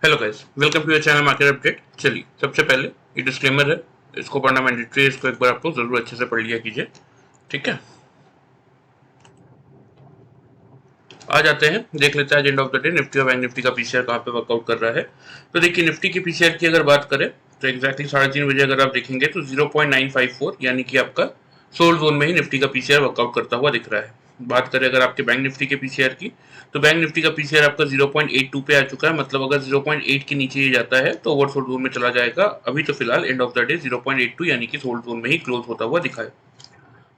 Hello guys, welcome to your channel market update. चलिए, सबसे पहले ये डिस्क्लेमर है, इसको पढ़ना मैंडेटरी है। इसको एक बार आपको जरूर अच्छे से पढ़ लिया कीजिए, ठीक है। आ जाते हैं, देख लेते हैं आज end of the day Nifty और बैंक निफ्टी का पीसीआर कहाँ पे वर्कआउट कर रहा है। तो देखिए, निफ्टी की पीसीआर की अगर बात करें तो एग्जैक्टली 3:30 बजे अगर आप देखेंगे तो 0.954 यानी कि आपका सोल्ड जोन में ही निफ्टी का पीसीआर वर्कआउट करता हुआ दिख रहा है। बात करें अगर आपके बैंक निफ्टी के पीसीआर की, तो बैंक निफ्टी का पीसीआर आपका 0.82 पे आ चुका है। मतलब अगर 0.8 के नीचे ये जाता है तो ओवरसोल्ड जोन में चला जाएगा। अभी तो फिलहाल एंड ऑफ द डे 0.82 यानी कि सोल्ड जोन में ही क्लोज होता हुआ दिखा है।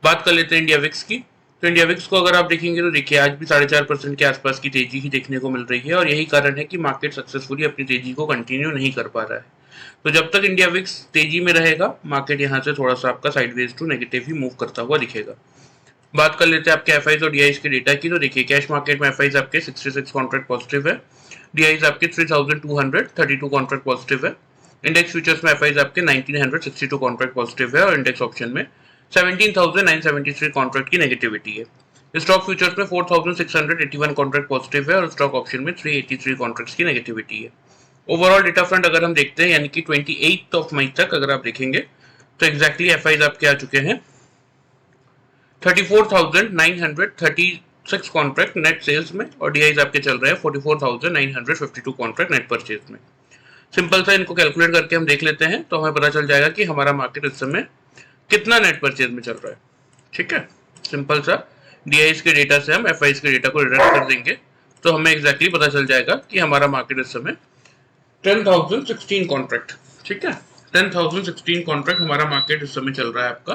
बात कर लेते हैं इंडिया विक्स की। तो इंडिया विक्स को अगर आप देखेंगे तो देखिए, आज भी 4.5% के आसपास की तेजी ही देखने को मिल रही है और यही कारण है कि मार्केट सक्सेसफुली अपनी तेजी को कंटिन्यू नहीं कर पा रहा है। तो जब तक इंडिया विक्स तेजी में रहेगा, मार्केट यहाँ से थोड़ा सा आपका साइडवेज टू नेगेटिव ही मूव करता हुआ दिखेगा। बात कर लेते हैं आपके एफआईज और डीआईज के डेटा की। तो देखिए, कैश मार्केट में एफआईज आपके 66 कॉन्ट्रैक्ट पॉजिटिव है, डीआईज आपके 3232 कॉन्ट्रैक्ट पॉजिटिव है। इंडेक्स फ्यूचर्स में एफआईज आपके 1962 कॉन्ट्रैक्ट पॉजिटिव है और इंडेक्स ऑप्शन में 17,973 कॉन्ट्रैक्ट की नेगेटिविटी है। स्टॉक फ्यूचर्स में 4,681 कॉन्ट्रैक्ट पॉजिटिव है और स्टॉक ऑप्शन में 383 कॉन्ट्रैक्ट्स की नेगेटिविटी है। ओवरऑल डेटा फ्रंट अगर हम देखते हैं, यानी कि 28 मई तक अगर आप देखेंगे तो एग्जैक्टली एफआईज आपके आ चुके हैं 34,936 कॉन्ट्रैक्ट नेट सेल्स में और डीआईज आपके चल रहे हैं 44,952 कॉन्ट्रैक्ट नेट परचेज में। सिंपल सा इनको कैलकुलेट करके हम देख लेते हैं तो हमें पता चल जाएगा कि हमारा मार्केट इस समय कितना नेट परचेज में चल रहा है, ठीक है। सिंपल सा डीआईज के डेटा से हम एफआईज के डेटा को डिडक्ट कर देंगे तो हमें एग्जैक्टली पता चल जाएगा कि हमारा मार्केट इस समय 10,016 कॉन्ट्रैक्ट, ठीक है। 10,016 कॉन्ट्रैक्ट हमारा मार्केट इस समय चल रहा है आपका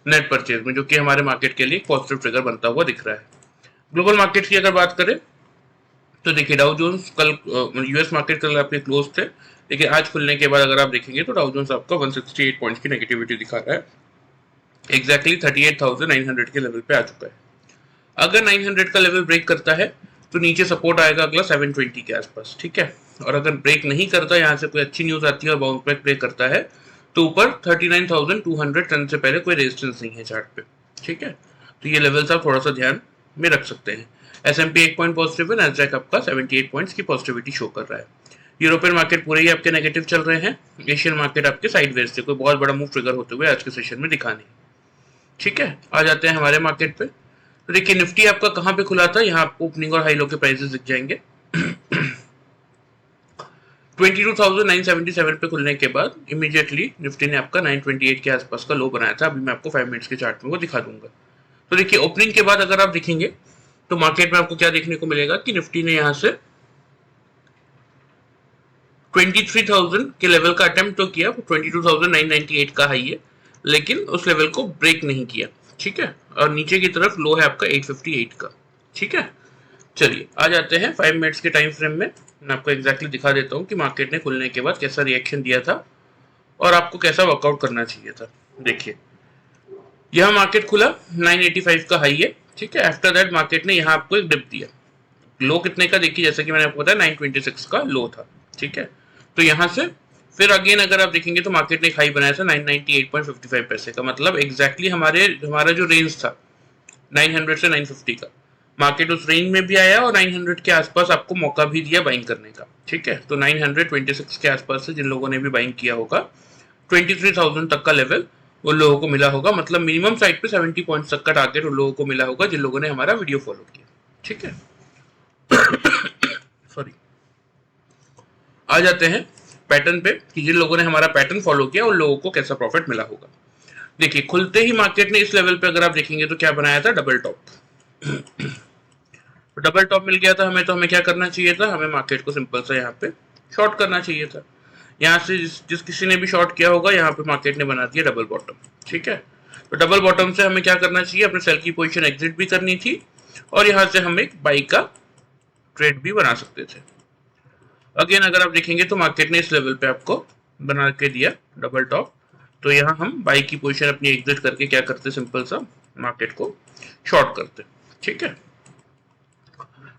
नेट परचेज में, जो कि हमारे मार्केट के लिए एक पॉजिटिव ट्रिगर बनता हुआ दिख रहा है। ग्लोबल मार्केट की अगर बात करें तो देखिए, डाउ जोन्स कल यूएस मार्केट कल आपके क्लोज थे, लेकिन आज खुलने के बाद अगर आप देखेंगे तो डाउ जोन्स आपका 168 पॉइंट्स की नेगेटिविटी दिखा रहा है। एग्जैक्टली 38,900 के लेवल पे आ चुका है। अगर 900 का लेवल ब्रेक करता है तो नीचे सपोर्ट आएगा अगला 720 के आसपास, ठीक है। और अगर ब्रेक नहीं करता, यहाँ से कोई अच्छी न्यूज आती है और बाउंस बैक ब्रेक करता है तो ऊपर 39,200 टन से पहले कोई रेजिस्टेंस नहीं है चार्ट पे, ठीक है। तो ये लेवल्स आप थोड़ा सा ध्यान में रख सकते हैं। एसएमपी 1 पॉइंट पॉजिटिव है, नैस्डैक आपका 78 पॉइंट्स की पॉजिटिविटी शो कर रहा है। यूरोपियन मार्केट पूरे ही आपके नेगेटिव चल रहे हैं। एशियन मार्केट आपके साइडवेज से कोई बहुत बड़ा मूव ट्रिगर होते हुए आज के सेशन में दिखा नहीं, ठीक है। आ जाते हैं हमारे मार्केट पे। तो देखिए, निफ्टी आपका कहाँ पे खुला था, यहाँ आपको ओपनिंग और हाई लो के प्राइसेस दिख जाएंगे। 22,977 पे खुलने के बाद इमीडिएटली निफ्टी ने आपका 928 के आसपास का लो बनाया था। अभी मैं आपको 5 मिनट्स के चार्ट में वो दिखा दूंगा। तो देखिए, ओपनिंग के बाद अगर आप देखेंगे तो मार्केट में आपको क्या देखने को मिलेगा कि निफ्टी ने यहाँ से 23,000 के लेवल का अटेम्प्ट तो किया, 22,998 का हाई है, लेकिन उस लेवल को ब्रेक नहीं किया, ठीक है। और नीचे की तरफ लो है आपका 858 का, ठीक है। चलिए, आ जाते हैं 5 मिनट्स के टाइम फ्रेम में। मैं आपको एग्जैक्टली दिखा देता हूँ कि मार्केट ने खुलने के बाद कैसा रिएक्शन दिया था और आपको कैसा वर्कआउट करना चाहिए था। देखिए, यह मार्केट खुला 985 का हाई है, ठीक है। आफ्टर दैट मार्केट ने यहाँ आपको एक डिप दिया। लो कितने का देखिए, जैसे कि मैंने आपको बताया 926 का लो था, ठीक है। तो यहाँ से फिर अगेन अगर आप देखेंगे तो मार्केट ने एक हाई बनाया था 998.55 पैसे का। मतलब एग्जैक्टली हमारा जो रेंज था 900 से 950 का, मार्केट उस रेंज में भी आया और 900 के आसपास आपको मौका भी दिया बाइंग करने का, ठीक है। तो 926 के आसपास से जिन लोगों ने भी बाइंग किया होगा, 23,000 तक का लेवल उन लोगों को मिला होगा। मतलब मिनिमम साइड पे 70 पॉइंट्स तक का टारगेट उन लोगों को मिला होगा जिन लोगों ने हमारा वीडियो फॉलो किया, ठीक है। सॉरी। आ जाते हैं पैटर्न पे कि जिन लोगों ने हमारा पैटर्न फॉलो किया उन लोगों को कैसा प्रॉफिट मिला होगा। देखिए, खुलते ही मार्केट ने इस लेवल पे अगर आप देखेंगे तो क्या बनाया था, डबल टॉप। तो डबल टॉप मिल गया था हमें, तो हमें क्या करना चाहिए था, हमें मार्केट को सिंपल सा यहाँ पे शॉर्ट करना चाहिए था। यहाँ से जिस किसी ने भी शॉर्ट किया होगा, यहाँ पे मार्केट ने बना दिया डबल बॉटम, ठीक है। तो डबल बॉटम से हमें क्या करना चाहिए, अपने सेल की पोजीशन एग्जिट भी करनी थी और यहाँ से हम एक बाई का ट्रेड भी बना सकते थे। अगेन अगर आप देखेंगे तो मार्केट ने इस लेवल पे आपको बना के दिया डबल टॉप। तो यहाँ हम बाई की पोजीशन अपनी एग्जिट करके क्या करते, सिंपल सा मार्केट को शॉर्ट करते, ठीक है।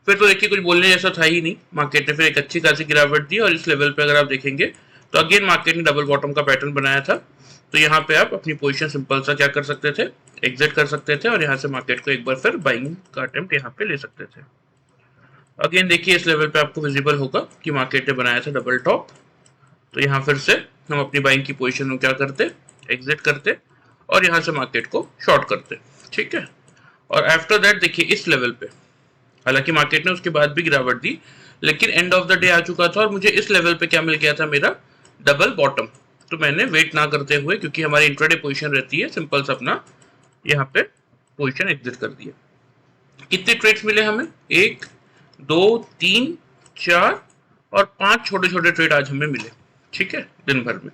फिर तो देखिए, कुछ बोलने जैसा था ही नहीं। मार्केट ने फिर एक अच्छी खासी गिरावट दी और इस लेवल पे अगर आप देखेंगे तो अगेन मार्केट ने डबल बॉटम का पैटर्न बनाया था। तो यहाँ पे आप अपनी पोजीशन सिंपल सा क्या कर सकते थे, एग्जिट कर सकते थे और यहाँ से मार्केट को एक बार फिर बाइंग का अटेम्प्ट यहाँ पे ले सकते थे। अगेन देखिए इस लेवल पे आपको विजिबल होगा कि मार्केट ने बनाया था डबल टॉप, तो यहाँ फिर से हम अपनी बाइंग की पोजीशन में क्या करते, एग्जिट करते और यहाँ से मार्केट को शॉर्ट करते, ठीक है। और आफ्टर दैट देखिए इस लेवल पे, हालांकि मार्केट ने उसके बाद भी गिरावट दी, लेकिन एंड ऑफ द डे आ चुका था और मुझे इस लेवल पे क्या मिल गया था, मेरा डबल बॉटम। तो मैंने वेट ना करते हुए, क्योंकि हमारी इंट्राडे पोजीशन रहती है, सिंपल सा अपना यहाँ पे पोजीशन एग्जिट कर दिया। कितने ट्रेड्स मिले हमें, 1 2 3 4 और 5 छोटे छोटे ट्रेड आज हमें मिले, ठीक है, दिन भर में।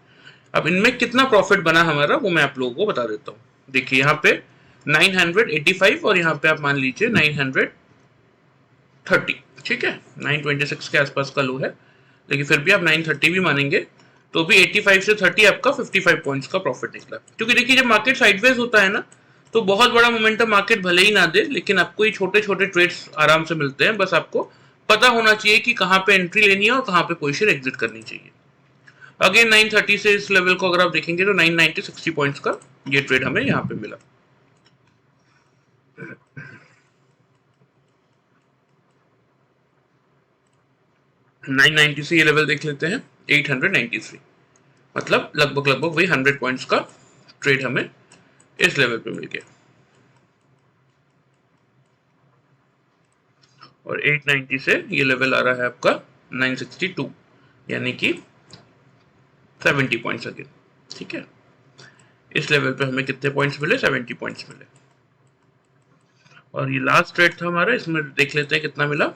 अब इनमें कितना प्रॉफिट बना हमारा वो मैं आप लोगों को बता देता हूँ। देखिए यहाँ पे 985 और यहाँ पे आप मान लीजिए 930, ठीक है, 926 के आसपास का लो है, लेकिन फिर भी आप 930 भी मानेंगे तो भी 85 से 30 आपका 55 पॉइंट्स का प्रॉफिट निकला। क्योंकि देखिए जब मार्केट साइडवेज होता है ना, तो बहुत बड़ा मोमेंटम मार्केट भले ही ना दे, लेकिन आपको ये छोटे छोटे ट्रेड्स आराम से मिलते हैं। बस आपको पता होना चाहिए कि कहाँ पे एंट्री लेनी है और कहाँ पे पोजीशन एग्जिट करनी चाहिए। अगेन 930 से इस लेवल को अगर आप देखेंगे तो 990 60 पॉइंट्स का ये ट्रेड हमें यहाँ पे मिला। नाइन 990 से ये लेवल देख लेते हैं 893, मतलब लगभग लगभग वही 100 पॉइंट्स का ट्रेड हमें इस लेवल पे मिल गया। और 890 से ये लेवल आ रहा है आपका 962, यानी कि 70 पॉइंट्स अगेन, ठीक है। इस लेवल पे हमें कितने पॉइंट्स मिले, 70 पॉइंट्स मिले। और ये लास्ट ट्रेड था हमारा, इसमें देख लेते हैं कितना मिला।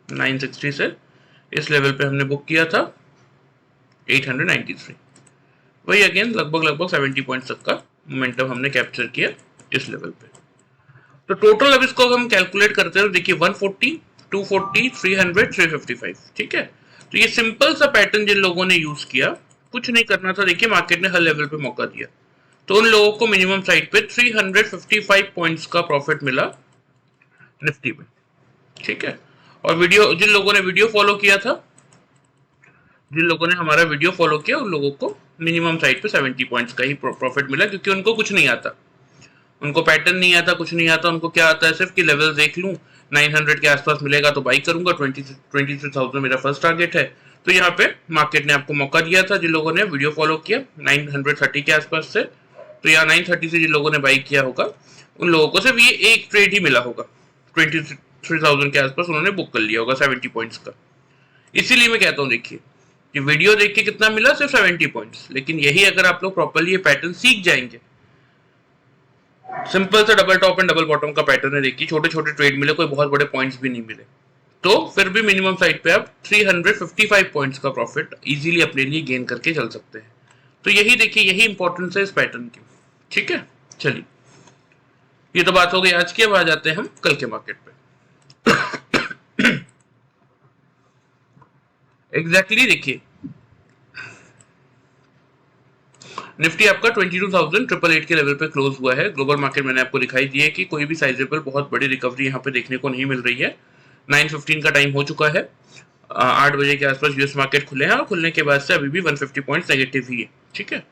960 से इस लेवल पे हमने बुक किया था 893, वही अगेन लगभग लगभग 70 पॉइंट्स तक का मोमेंटम हमने कैप्चर किया इस लेवल पे। तो टोटल अब इसको हम कैलकुलेट करते हैं, देखिए 140 240 300 355, ठीक है। तो ये सिंपल सा पैटर्न जिन लोगों ने यूज किया, कुछ नहीं करना था, देखिए मार्केट ने हर लेवल पे मौका दिया, तो उन लोगों को मिनिमम साइड पे 355 पॉइंट्स का प्रॉफिट मिला निफ्टी में, ठीक है। और वीडियो जिन लोगों ने वीडियो फॉलो किया था, जिन लोगों ने हमारा वीडियो फॉलो किया, उन लोगों को मिनिमम साइड पे 70 पॉइंट्स का ही प्रॉफिट मिला, क्योंकि उनको कुछ नहीं आता, उनको पैटर्न नहीं आता, कुछ नहीं आता। उनको क्या आता है सिर्फ कि लेवल देख लूं, 900 के आसपास मिलेगा तो बाई करूंगा, 23,000 मेरा फर्स्ट टारगेट है। तो यहाँ पे मार्केट ने आपको मौका दिया था, जिन लोगों ने वीडियो फॉलो किया 930 के आसपास से, तो यहाँ 930 से जिन लोगों ने बाई किया होगा, उन लोगों को सिर्फ ये एक ट्रेड ही मिला होगा, 23,000 के आसपास उन्होंने बुक कर लिया होगा 70 पॉइंट्स का। इसीलिए मैं कहता हूँ देखिए कि वीडियो देख के कितना मिला, सिर्फ 70 पॉइंट्स, लेकिन यही अगर आप लोग प्रॉपर्ली ये पैटर्न सीख जाएंगे, सिंपल सा double top and double bottom का पैटर्न है, देखिए छोटे छोटे ट्रेड मिले, कोई बहुत बड़े पॉइंट्स भी नहीं मिले, तो फिर भी मिनिमम साइड पे आप 355 पॉइंट्स का प्रॉफिट इजीली अपने लिए गेन करके चल सकते हैं। तो यही देखिए, यही इंपॉर्टेंस है इस पैटर्न की, ठीक है। चलिए, ये तो बात हो गई आज की, अब आ जाते हैं हम कल के मार्केट पे। एग्जैक्टली देखिए निफ्टी आपका 22,888 के लेवल पे क्लोज हुआ है। ग्लोबल मार्केट मैंने आपको दिखाई दी है कि कोई भी साइजेबल बहुत बड़ी रिकवरी यहाँ पे देखने को नहीं मिल रही है। 9:15 का टाइम हो चुका है, 8 बजे के आसपास यूएस मार्केट खुले हैं और खुलने के बाद से अभी भी 150 पॉइंट्स नेगेटिव ही है, ठीक है।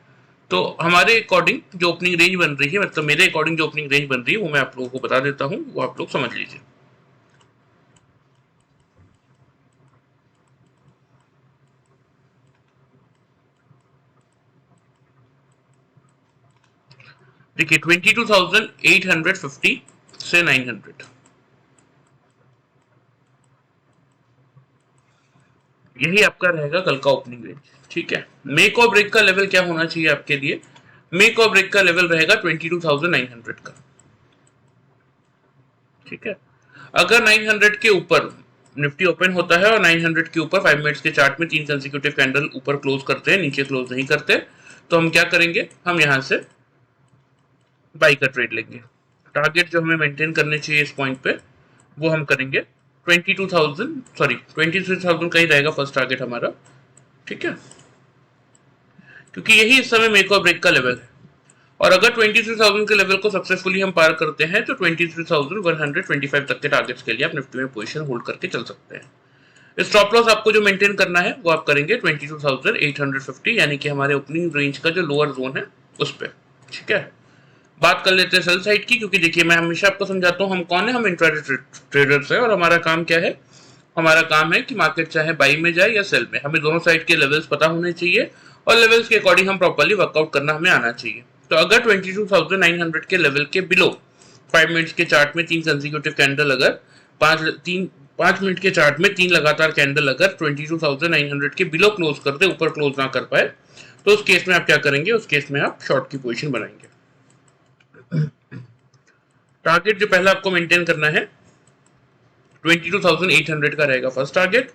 तो हमारे अकॉर्डिंग जो ओपनिंग रेंज बन रही है, मतलब मेरे अकॉर्डिंग जो ओपनिंग रेंज बन रही है वो मैं आप लोगों को बता देता हूँ, वो आप लोग समझ लीजिए। देखिए 22,850 से 900, यही आपका रहेगा कल का ओपनिंग रेंज, ठीक है। मेक और ब्रेक का लेवल क्या होना चाहिए आपके लिए, मेक और ब्रेक का लेवल रहेगा 22,900 का, ठीक है। अगर 900 के ऊपर निफ्टी ओपन होता है और 900 के ऊपर 5 मिनट्स के चार्ट में 3 कंसेक्यूटिव कैंडल ऊपर क्लोज करते हैं, नीचे क्लोज नहीं करते, तो हम क्या करेंगे, हम यहां से बाई का ट्रेड लेंगे। टारगेट जो हमें मेंटेन करने चाहिए इस पॉइंट पे, वो हम करेंगे 23,000 का ही रहेगा फर्स्ट टारगेट हमारा, ठीक है, क्योंकि यही इस समय मेक और ब्रेक का लेवल है। और अगर 23,000 के लेवल को सक्सेसफुली हम पार करते हैं तो 23,125 तक के टारगेट्स के लिए आप निफ्टी में पोजीशन होल्ड करके चल सकते हैं। स्टॉप लॉस आपको जो मेंटेन करना है वो आप करेंगे 22,850, यानी कि हमारे ओपनिंग रेंज का जो लोअर जोन है उस पर, ठीक है। बात कर लेते हैं सेल साइड की, क्योंकि देखिए मैं हमेशा आपको समझाता हूँ हम कौन है, हम इंट्राडे ट्रेडर्स है और हमारा काम क्या है, हमारा काम है कि मार्केट चाहे बाई में जाए या सेल में, हमें दोनों साइड के लेवल्स पता होने चाहिए और लेवल्स के अकॉर्डिंग हम प्रॉपर्ली वर्कआउट करना हमें आना चाहिए। तो अगर 22,900 के लेवल के बिलो 5 मिनट्स के चार्ट में 3 कंसेक्यूटिव कैंडल, अगर 5 मिनट के चार्ट में 3 लगातार कैंडल अगर 22,900 के बिलो क्लोज करते, ऊपर क्लोज ना कर पाए, तो उस केस में आप क्या करेंगे, उस केस में आप शॉर्ट की पोजीशन बनाएंगे। टारगेट जो पहला आपको मेंटेन करना है 22,800 का रहेगा फर्स्ट टारगेट,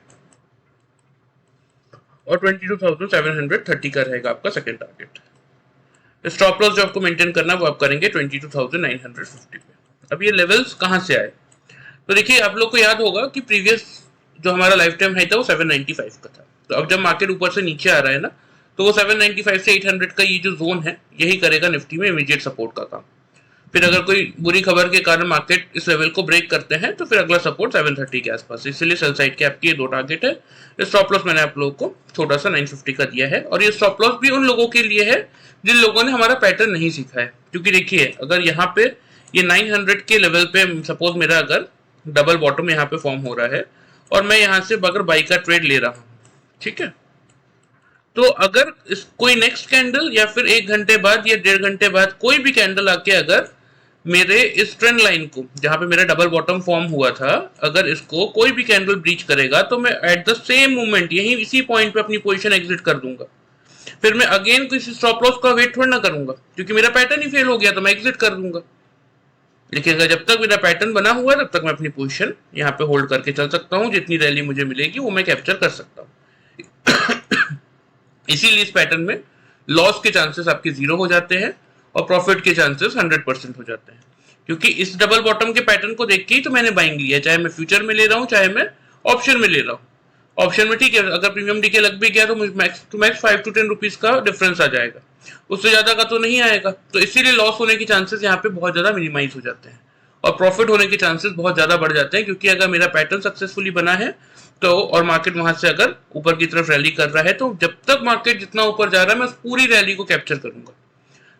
और 22,730 का रहेगा आपका सेकंड टारगेट। स्टॉप लॉस जो आपको मेंटेन करना है वो आप करेंगे 22,950 पे। अब ये लेवल्स कहां से आए, तो देखिए आप लोग को याद होगा कि प्रीवियस जो हमारा लाइफ टाइम हाई था वो 795 का था। तो अब जब मार्केट ऊपर से नीचे आ रहा है ना, तो वो 795 से 800 का ये जो जोन है यही करेगा निफ्टी में इमीडिएट सपोर्ट का काम। फिर अगर कोई बुरी खबर के कारण मार्केट इस लेवल को ब्रेक करते हैं तो फिर अगला सपोर्ट 730 के आसपास। इसलिए सेल साइड के आपके ये दो टारगेट है। स्टॉप लॉस मैंने आप लोगों को छोटा सा 950 का दिया है, और ये स्टॉप लॉस भी उन लोगों के लिए है जिन लोगों ने हमारा पैटर्न नहीं सीखा है। क्योंकि देखिए अगर यहाँ पे ये 900 के लेवल पे सपोज मेरा अगर डबल बॉटम यहाँ पे फॉर्म हो रहा है और मैं यहाँ से अगर बाई का ट्रेड ले रहा हूँ, ठीक है, तो अगर कोई नेक्स्ट कैंडल या फिर 1 घंटे बाद या 1.5 घंटे बाद कोई भी कैंडल आके अगर मेरे इस ट्रेंड लाइन को, जहां पे मेरा डबल बॉटम फॉर्म हुआ था, अगर इसको कोई भी कैंडल ब्रीच करेगा तो मैं एट द सेम मोमेंट यही इसी पॉइंट पे अपनी पोजीशन एग्जिट कर दूंगा। फिर मैं अगेन किसी स्टॉप लॉस का वेट थोड़ा ना करूंगा, क्योंकि मेरा पैटर्न ही फेल हो गया तो मैं एग्जिट कर दूंगा। लेकिन अगर जब तक मेरा पैटर्न बना हुआ है तब तक मैं अपनी पोजीशन यहाँ पे होल्ड करके चल सकता हूँ, जितनी रैली मुझे मिलेगी वो मैं कैप्चर कर सकता हूँ। इसीलिए इस पैटर्न में लॉस के चांसेस आपके 0 हो जाते हैं और प्रॉफिट के चांसेस 100% हो जाते हैं। क्योंकि इस डबल बॉटम के पैटर्न को देख के ही तो मैंने बाइंग लिया, चाहे मैं फ्यूचर में ले रहा हूँ चाहे मैं ऑप्शन में ले रहा हूँ। ऑप्शन में ठीक है, अगर प्रीमियम डीके लग भी गया तो max to max 5 to 10 rupees का डिफरेंस आ जाएगा, उससे ज्यादा का तो नहीं आएगा। तो इसीलिए लॉस होने के चांसेस यहाँ पे बहुत ज्यादा मिनिमाइज हो जाते हैं और प्रॉफिट होने के चांसेस बहुत ज्यादा बढ़ जाते हैं। क्योंकि अगर मेरा पैटर्न सक्सेसफुली बना है तो, और मार्केट वहां से अगर ऊपर की तरफ रैली कर रहा है, तो जब तक मार्केट जितना ऊपर जा रहा है मैं उस पूरी रैली को कैप्चर करूंगा।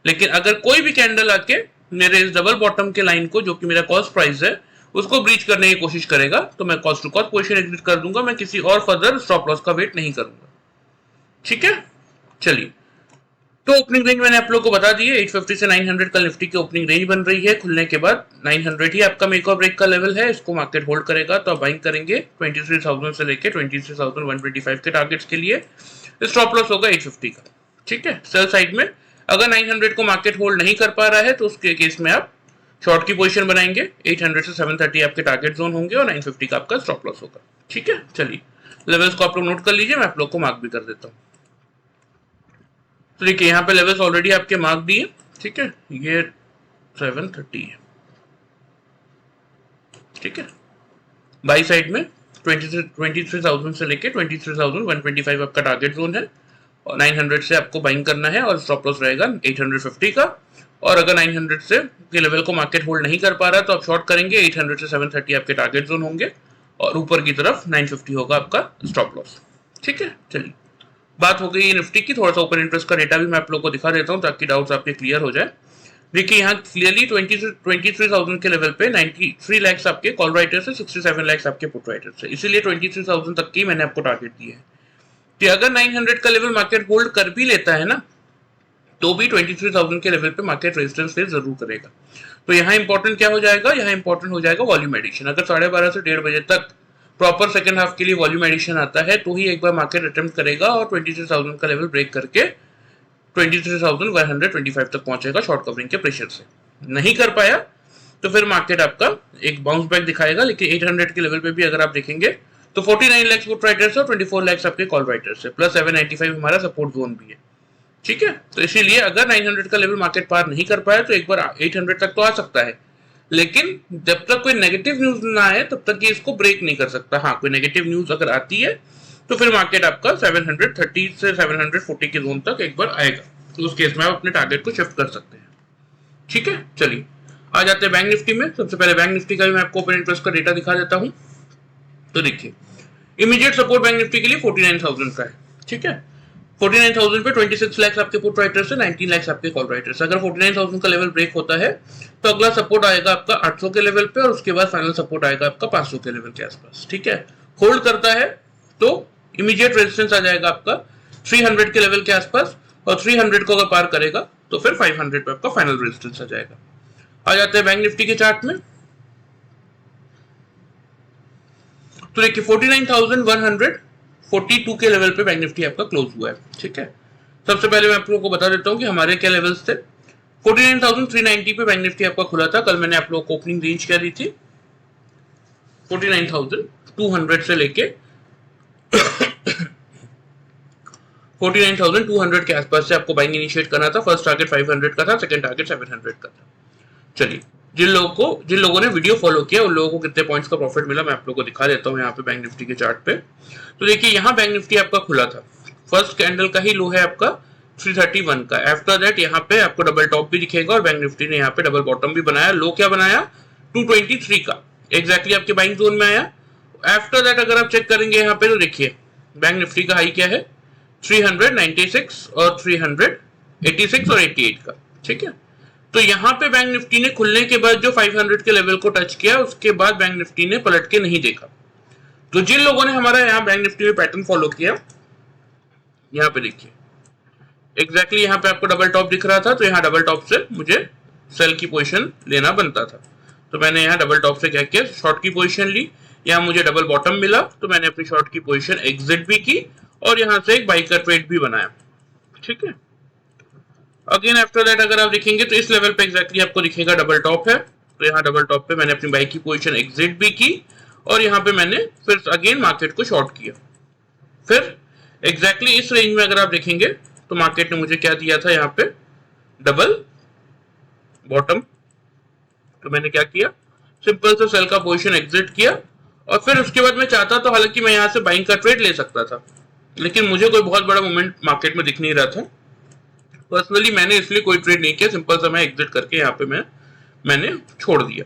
लेकिन अगर कोई भी कैंडल आके मेरे इस डबल बॉटम के लाइन को, जो कि मेरा कॉस्ट प्राइस है, उसको ब्रीच करने की कोशिश करेगा तो मैं cost to cost position exit कर दूंगा, मैं किसी और फर्दर स्टॉप लॉस का वेट नहीं करूंगा। ठीक है, चलिए, तो ओपनिंग रेंज मैंने आप लोगों को बता दी है। 850 से 900 कल निफ्टी की ओपनिंग रेंज बन रही है। खुलने के बाद 900 ही आपका मेक और ब्रेक का लेवल है, इसको मार्केट होल्ड करेगा तो आप बाइंग करेंगे 23,000 से लेके 23,125 के टारगेट्स के लिए। स्टॉप लॉस होगा 850 का। ठीक है, सेल साइड में अगर 900 को मार्केट होल्ड नहीं कर पा रहा है तो उसके केस में आप शॉर्ट की पोजीशन बनाएंगे। 800 से 730 आपके टारगेट जोन होंगे और 950 का आपका स्टॉप लॉस होगा। ठीक है, चलिए लेवल्स को आप लोग नोट कर लीजिए, मैं आप लोग को मार्क भी कर देता हूँ। तो देखिए यहाँ पे लेवल्स ऑलरेडी आपके मार्क दिए। ठीक है, ये 730 है। ठीक है, बाई साइड में 23,000 से लेके 23,125 आपका टारगेट जोन है और 900 से आपको बाइंग करना है और स्टॉप लॉस रहेगा 850 का। और अगर 900 से के लेवल को मार्केट होल्ड नहीं कर पा रहा तो आप शॉर्ट करेंगे। 800 से 730 आपके टारगेट जोन होंगे और ऊपर की तरफ 950 होगा आपका स्टॉप लॉस। ठीक है, चलिए बात हो गई निफ्टी की। थोड़ा सा ओपन इंटरेस्ट का डेटा भी मैं आप लोगों को दिखा देता हूँ ताकि डाउट्स आपके क्लियर हो जाए। देखिए यहाँ क्लियरली 23,000 के लेवल पे 93 लाख आपके कॉल राइटर्स है, 67 लाख आपके पुट राइटर्स है। इसीलिए 23,000 तक की मैंने आपको टारगेट दिया है कि अगर 900 का लेवल मार्केट होल्ड कर भी लेता है ना, तो भी 23,000 के लेवल पे मार्केट रेजिस्टेंस फेस जरूर करेगा। तो यहाँ इंपॉर्टेंट क्या हो जाएगा, यहाँ इंपॉर्टेंट हो जाएगा वॉल्यूम एडिशन। अगर 12:30 से 1:30 बजे तक प्रॉपर सेकंड हाफ के लिए वॉल्यूम एडिशन आता है तो ही एक बार मार्केट अटेम्प्ट करेगा और 23,000 का लेवल ब्रेक करके 23,125 तक पहुंचेगा शॉर्ट कवरिंग के प्रेशर से। नहीं कर पाया तो फिर मार्केट आपका एक बाउंस बैक दिखाएगा। लेकिन 800 के लेवल पे भी अगर आप देखेंगे तो 49 लाख पुट राइटर्स और 24 लाख आपके कॉल राइटर्स है, प्लस 795 हमारा सपोर्ट जोन भी है। ठीक है, तो इसीलिए अगर 900 का लेवल मार्केट पार नहीं कर पाया तो एक बार 800 तक तो आ सकता है, लेकिन जब तक कोई नेगेटिव न्यूज ना आए तब तक ये इसको ब्रेक नहीं कर सकता। हाँ, कोई नेगेटिव न्यूज अगर आती है तो फिर मार्केट आपका 730 से 740 के जोन तक एक बार आएगा, तो उस केस में आप अपने टारगेट को शिफ्ट कर सकते हैं। ठीक है, चलिए आ जाते हैं बैंक निफ्टी में। सबसे पहले बैंक निफ्टी का भी मैं आपको ओपन इंटरेस्ट का डेटा दिखा देता हूँ। तो देखिए इमीडिएट सपोर्ट बैंक निफ्टी के लिए 49,000 का है। ठीक है, 49,000 पे 26 लाख आपके पुट राइटर्स है, 19 लाख आपके कॉल राइटर्स। अगर 49,000 का लेवल ब्रेक होता है तो अगला सपोर्ट आएगा आपका 800 के लेवल पे और उसके बाद फाइनल सपोर्ट आएगा आपका 500 के लेवल के आसपास। ठीक है, होल्ड करता है तो इमीडिएट रेजिस्टेंस आ जाएगा आपका 300 के लेवल के आसपास, और 300 को अगर पार करेगा तो फिर 500 पे आपका फाइनल रेजिस्टेंस आ जाएगा। आ जाते हैं बैंक निफ्टी के चार्ट में। तो देखिए 49,142 के लेवल पे बैंक निफ्टी आपका क्लोज हुआ है। ठीक है, सबसे पहले मैं आप लोगों को बता देता हूं कि हमारे क्या लेवल्स थे। 49,390 पे बैंक निफ्टी आपका खुला था। कल मैंने आप लोगों को ओपनिंग रेंज क्या दी थी, 49,200 से लेके 49,200 के आसपास से आपको बाइंग इनिशिएट करना था। फर्स्ट टारगेट 500 का था, सेकंड टारगेट 700 का था। चलिए, जिन लोगों ने वीडियो फॉलो किया उन लोगों को कितने पॉइंट्स का प्रॉफिट मिला मैं आप लोगों को दिखा देता हूँ यहाँ पे बैंक निफ्टी के चार्ट पे। तो देखिए यहाँ बैंक निफ्टी आपका खुला था, फर्स्ट कैंडल का ही लो है आपका 331 का। आफ्टर दैट यहाँ पे आपको डबल टॉप भी दिखेगा और बैंक निफ्टी ने यहाँ पे डबल बॉटम भी बनाया। लो क्या बनाया 223 का, एग्जैक्टली आपके बाइंग जोन में आया। आफ्टर दैट अगर आप चेक करेंगे यहाँ पे तो देखिए बैंक निफ्टी का हाई क्या है 396 और 386 और 88 का। ठीक है, तो यहाँ पे बैंक निफ्टी ने खुलने के बाद जो 500 के लेवल को टच किया उसके बाद बैंक निफ्टी ने पलट के नहीं देखा। तो जिन लोगों ने हमारा यहाँ बैंक निफ्टी में पैटर्न फॉलो किया, यहाँ पे देखिए एग्जैक्टली यहाँ पे आपको डबल टॉप दिख रहा था, तो यहाँ डबल टॉप से मुझे सेल की पोजीशन लेना बनता था। तो मैंने यहाँ डबल टॉप से क्या किया, शॉर्ट की पोजीशन ली। यहाँ मुझे डबल बॉटम मिला तो मैंने अपनी शॉर्ट की पोजीशन एग्जिट भी की और यहाँ से एक बाई का ट्रेड भी बनाया। ठीक है, अगेन आफ्टर दैट अगर आप देखेंगे तो इस लेवल पे एग्जैक्टली आपको दिखेगा डबल टॉप है। तो यहाँ डबल टॉप पे मैंने अपनी बाई की पोजीशन एग्जिट भी की और यहाँ पे मैंने फिर अगेन मार्केट को शॉर्ट किया। फिर एग्जैक्टली इस रेंज में अगर आप देखेंगे तो मार्केट ने मुझे क्या दिया था, यहाँ पे डबल बॉटम। तो मैंने क्या किया, सिंपल से सेल का पोजीशन एग्जिट किया और फिर उसके बाद मैं चाहता तो हालांकि मैं यहाँ से बाइंग का ट्रेड ले सकता था, लेकिन मुझे कोई बहुत बड़ा मूवमेंट मार्केट में दिख नहीं रहा था। पर्सनली मैंने इसलिए कोई ट्रेड नहीं किया, सिंपल सा मैं एग्जिट करके यहाँ पे मैंने छोड़ दिया।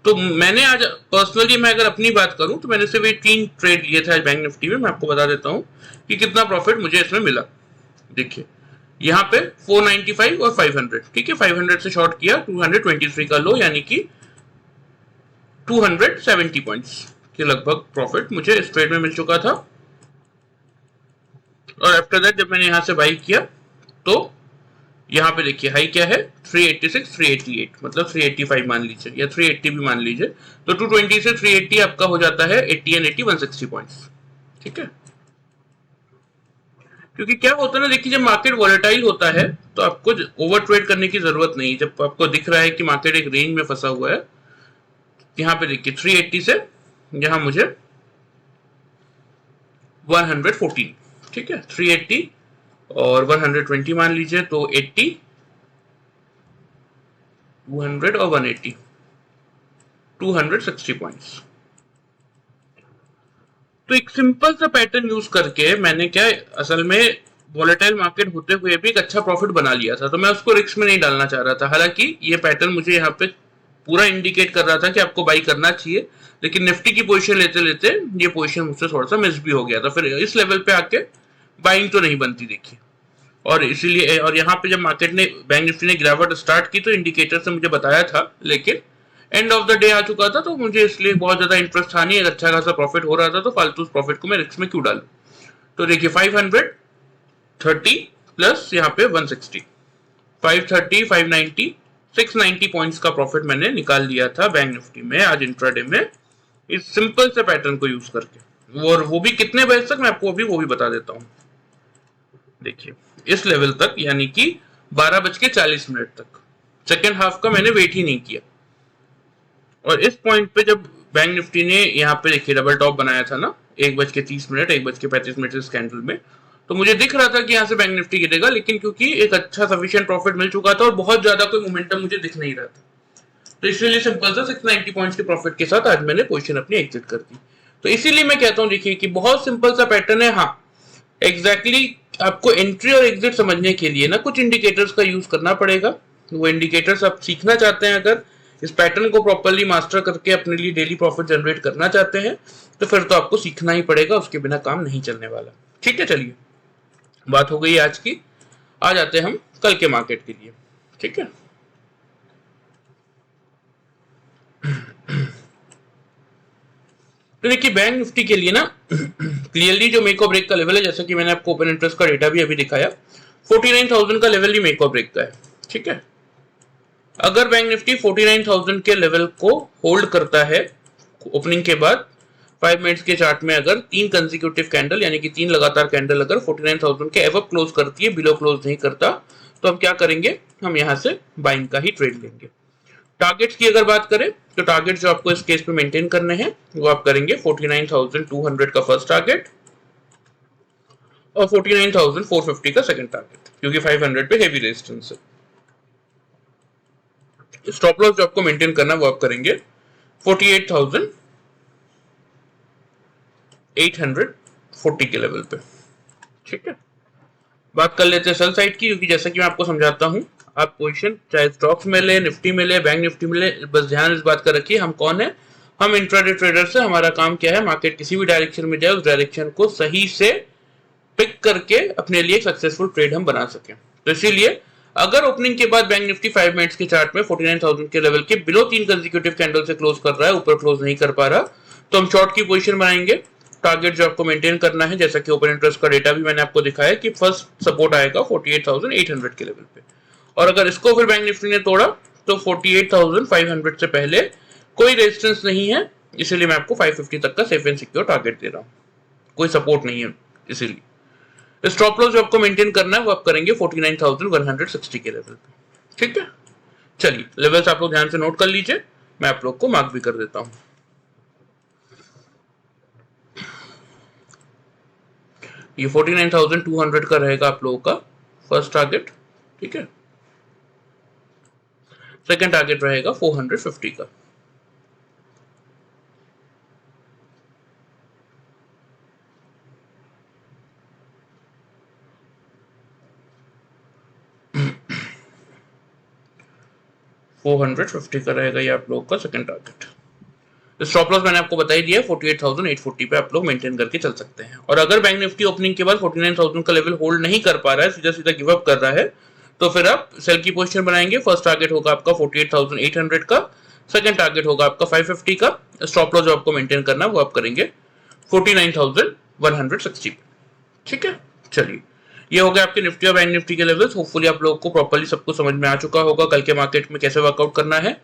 तो मैंने आज पर्सनली मैं अगर अपनी बात करूं तो मैंने सिर्फ 3 ट्रेड लिए थे आज बैंक निफ्टी में। मैं आपको बता देता हूं कि कितना प्रॉफिट मुझे इसमें मिला। देखिए यहाँ पे 495 और 500। ठीक है, 500 से शॉर्ट किया 223 का लो, यानी कि 270 पॉइंट्स के लगभग प्रॉफिट मुझे इस ट्रेड में मिल चुका था। और आफ्टर दैट जब मैंने यहाँ से बाई किया तो यहाँ पे देखिए हाई क्या है 386 388, मतलब 385 मान लीजिए या 380 भी मान लीजिए। तो 220 से 380 आपका हो जाता है 80 एंड 80 160 पॉइंट्स। ठीक है, क्योंकि क्या होता है ना, देखिए जब मार्केट वॉलेटाइल होता है तो आपको ओवर ट्रेड करने की जरूरत नहीं। जब आपको दिख रहा है कि मार्केट एक रेंज में फंसा हुआ है, यहाँ पे देखिए 380 से यहाँ मुझे 114, ठीक है 380 और 120 मान लीजिए तो 80 200 और 180 260 पॉइंट्स। तो एक सिंपल सा पैटर्न यूज करके मैंने क्या असल में वॉलेटाइल मार्केट होते हुए भी एक अच्छा प्रॉफिट बना लिया था। तो मैं उसको रिस्क में नहीं डालना चाह रहा था। हालांकि ये पैटर्न मुझे यहाँ पे पूरा इंडिकेट कर रहा था कि आपको बाई करना चाहिए, लेकिन निफ्टी की पोजीशन लेते लेते ये पोजीशन मुझसे थोड़ा सा मिस भी हो गया था। फिर इस लेवल पे आके बाइंग तो नहीं बनती देखिए। और इसीलिए और यहाँ पे जब मार्केट ने बैंक निफ्टी ने गिरावट स्टार्ट की तो इंडिकेटर से मुझे बताया था, लेकिन एंड ऑफ द डे आ चुका था तो मुझे इसलिए बहुत ज्यादा इंटरेस्ट था नहीं। अच्छा खासा प्रॉफिट हो रहा था तो फालतू उस प्रॉफिट को मैं रिस्क में क्यों डालूं। तो देखिए 530 प्लस यहाँ पे 160, 530 590 690 पॉइंट्स का प्रॉफिट मैंने निकाल लिया था बैंक निफ्टी में आज इंट्राडे में, इस सिंपल से पैटर्न को यूज करके। और वो भी कितने बजे तक मैं आपको अभी वो भी बता देता हूँ। देखिए इस लेवल तक, यानी कि 12:40 तक सेकेंड हाफ का मैंने वेट ही नहीं किया। और इस पॉइंट पे जब बैंक निफ्टी ने यहाँ पे देखिए डबल टॉप बनाया था ना 1:30 1:35 इस कैंडल में, तो मुझे दिख रहा था कि यहाँ से बैंक निफ्टी गिरेगा, लेकिन क्योंकि एक अच्छा सफिशिएंट प्रॉफिट मिल चुका था और बहुत ज्यादा कोई मोमेंटम मुझे दिख नहीं रहा था, तो इसीलिए सिंपल सा 690 पॉइंट्स के प्रॉफिट के साथ आज मैंने पोजीशन अपनी एग्जिट कर दी। तो इसीलिए मैं कहता हूँ देखिए कि बहुत सिंपल सा पैटर्न है। हाँ एग्जैक्टली आपको एंट्री और एग्जिट समझने के लिए ना कुछ इंडिकेटर्स का यूज करना पड़ेगा। वो इंडिकेटर्स आप सीखना चाहते हैं, अगर इस पैटर्न को प्रॉपर्ली मास्टर करके अपने लिए डेली प्रॉफिट जनरेट करना चाहते हैं तो फिर तो आपको सीखना ही पड़ेगा, उसके बिना काम नहीं चलने वाला। ठीक है, चलिए बात हो गई आज की, आ जाते हैं हम कल के मार्केट के लिए। ठीक है, तो देखिए बैंक निफ्टी के लिए ना क्लियरली जो मेक और ब्रेक का लेवल है, जैसा कि मैंने आपको ओपन इंटरेस्ट का डेटा भी अभी दिखाया, 49,000 का लेवल ही मेक और ब्रेक का है। ठीक है, अगर बैंक निफ्टी 49,000 के लेवल को होल्ड करता है ओपनिंग के बाद 5 मिनट्स के चार्ट में, अगर 3 कंसेक्यूटिव कैंडल यानी कि 3 लगातार कैंडल अगर 49,000 के एवब क्लोज करती है, बिलो क्लोज नहीं करता, तो हम क्या करेंगे, हम यहां से बाइंग का ही ट्रेड लेंगे। टारगेट्स की अगर बात करें तो टारगेट जो आपको इस केस में मेंटेन करने हैं वो आप करेंगे 49,200 का फर्स्ट टारगेट और 49,450 का सेकंड टारगेट, क्योंकि 500 पे हेवी रेजिस्टेंस है। स्टॉप लॉस जो आपको मेंटेन करना है वो आप करेंगे 48,840 के लेवल पे। ठीक है, बात कर लेते हैं सेल साइड की, क्योंकि जैसा कि मैं आपको समझाता हूं, आप पोजीशन चाहे स्टॉक्स में ले, निफ्टी में ले, बैंक निफ्टी में ले, बस ध्यान इस बात का रखिए हम कौन है, हम इंट्राडे ट्रेडर से, हमारा काम क्या है, मार्केट किसी भी डायरेक्शन में जाए उस डायरेक्शन को सही से पिक करके अपने लिए सक्सेसफुल ट्रेड हम बना सकें। तो इसीलिए अगर ओपनिंग के बाद बैंक निफ्टी 5 मिनट्स के चार्ट में 49,000 के लेवल के बिलो 3 कंसेक्यूटिव कैंडल से क्लोज कर रहा है, ऊपर क्लोज नहीं कर पा रहा, तो हम शॉर्ट की पोजीशन बनाएंगे। टारगेट जो आपको मेंटेन करना है, जैसा कि ओपन इंटरेस्ट का डेटा भी मैंने आपको दिखाया कि फर्स्ट सपोर्ट आएगा 48,800 के लेवल पे, और अगर इसको फिर बैंक निफ्टी ने तोड़ा तो 48,500 से पहले कोई रेजिस्टेंस नहीं है, इसीलिए मैं आपको 550 तक का सेफ एंड सिक्योर टारगेट दे रहा हूं, कोई सपोर्ट नहीं है। इसीलिए स्टॉप लॉस जो आपको मेंटेन करना है वो आप करेंगे 49,160 के लेवल पे। ठीक है, चलिए लेवल्स आप लोग ध्यान से नोट कर लीजिए, मैं आप लोग को मार्क भी कर देता हूं। ये 49,200 का रहेगा आप लोगों का फर्स्ट टारगेट। ठीक है, सेकंड टारगेट रहेगा 450 का। $450 का रहेगा ये आप लोगों का सेकंड टारगेट। स्टॉप लॉस मैंने आपको बता ही दिया, 48,840 पे आप लोग मेंटेन करके चल सकते हैं। और अगर बैंक निफ्टी ओपनिंग के बाद 49,000 का लेवल होल्ड नहीं कर पा रहा है, सीधा सीधा गिव अप कर रहा है, तो फिर आप सेल की पोजीशन बनाएंगे। फर्स्ट टारगेट होगा आपका 48,800 का, सेकंड टारगेट होगा आपका 550 का। स्टॉप लॉस जो आपको मेंटेन करना है वो आप करेंगे 49,160। ठीक है, चलिए ये हो गया आपके निफ्टी और बैंक निफ्टी के लेवल्स। होपफुली आप लोगों को प्रॉपर्ली सब कुछ समझ में आ चुका होगा कल के मार्केट में कैसे वर्कआउट करना है।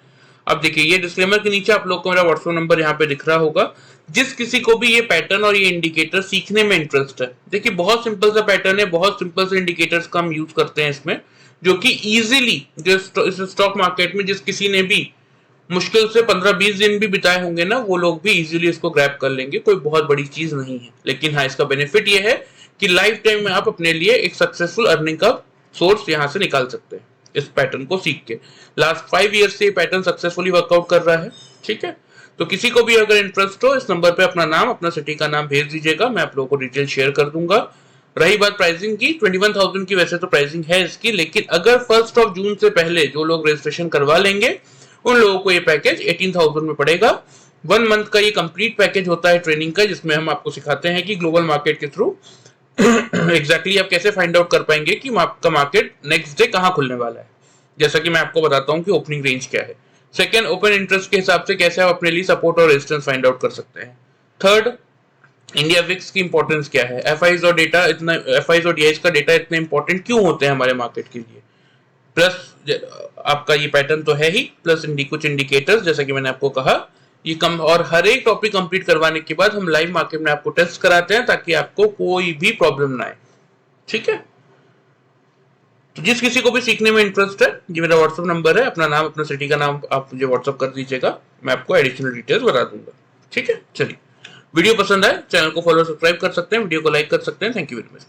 अब देखिए ये डिस्क्लेमर के नीचे आप लोग को मेरा व्हाट्सएप नंबर यहाँ पे दिख रहा होगा। जिस किसी को भी ये पैटर्न और ये इंडिकेटर सीखने में इंटरेस्ट है, देखिए बहुत सिंपल सा पैटर्न है, बहुत सिंपल से इंडिकेटर्स का हम यूज करते हैं इसमें, जो कि इजीली जो इस स्टॉक मार्केट में जिस किसी ने भी मुश्किल से 15-20 दिन भी बिताए होंगे ना, वो लोग भी इजीली इसको ग्रैब कर लेंगे। कोई बहुत बड़ी चीज नहीं है, लेकिन हाँ इसका बेनिफिट ये है कि लाइफ टाइम में आप अपने लिए एक सक्सेसफुल अर्निंग का सोर्स यहाँ से निकाल सकते हैं इस पैटर्न को सीख के। लास्ट 5 ईयर से ये पैटर्न सक्सेसफुली वर्कआउट कर रहा है। ठीक है, तो किसी को भी अगर इंटरेस्ट हो, इस नंबर पे अपना नाम, अपना सिटी का नाम भेज दीजिएगा, मैं आप लोगों को डिटेल शेयर कर दूंगा। रही बात प्राइसिंग की, 21,000 की वैसे तो प्राइसिंग है इसकी, लेकिन अगर 1 जून से पहले जो लोग रजिस्ट्रेशन करवा लेंगे उन लोगों को ये पैकेज 18,000 में पड़ेगा। 1 मंथ का ये कंप्लीट पैकेज होता है ट्रेनिंग का, जिसमें हम आपको सिखाते हैं कि ग्लोबल मार्केट के थ्रू एग्जैक्टली आप कैसे फाइंड आउट कर पाएंगे कि आपका मार्केट नेक्स्ट डे कहां खुलने वाला है। जैसा कि मैं आपको बताता हूं कि ओपनिंग रेंज क्या है। सेकंड, ओपन इंटरेस्ट के हिसाब से कैसे आप अपने लिए सपोर्ट और रेजिस्टेंस फाइंड आउट कर सकते हैं। थर्ड, इंडिया विक्स की इंपॉर्टेंस क्या है, एफआईज और डेटा इतना, एफआईज और डीआईज का डेटा इतने इंपॉर्टेंट क्यों होते हैं हमारे मार्केट के लिए। प्लस आपका ये पैटर्न तो है ही, प्लस कुछ इंडिकेटर्स जैसा कि मैंने आपको कहा ये कम, और हर एक टॉपिक कंप्लीट करवाने के बाद हम लाइव मार्केट में आपको टेस्ट कराते हैं ताकि आपको कोई भी प्रॉब्लम ना आए। ठीक है, तो जिस किसी को भी सीखने में इंटरेस्ट है, ये मेरा व्हाट्सएप नंबर है, अपना नाम अपना सिटी का नाम आप मुझे व्हाट्सएप कर दीजिएगा, मैं आपको एडिशनल डिटेल्स बता दूंगा। ठीक है, चलिए वीडियो पसंद आए चैनल को फॉलो सब्सक्राइब कर सकते हैं, वीडियो को लाइक कर सकते हैं। Thank you very much.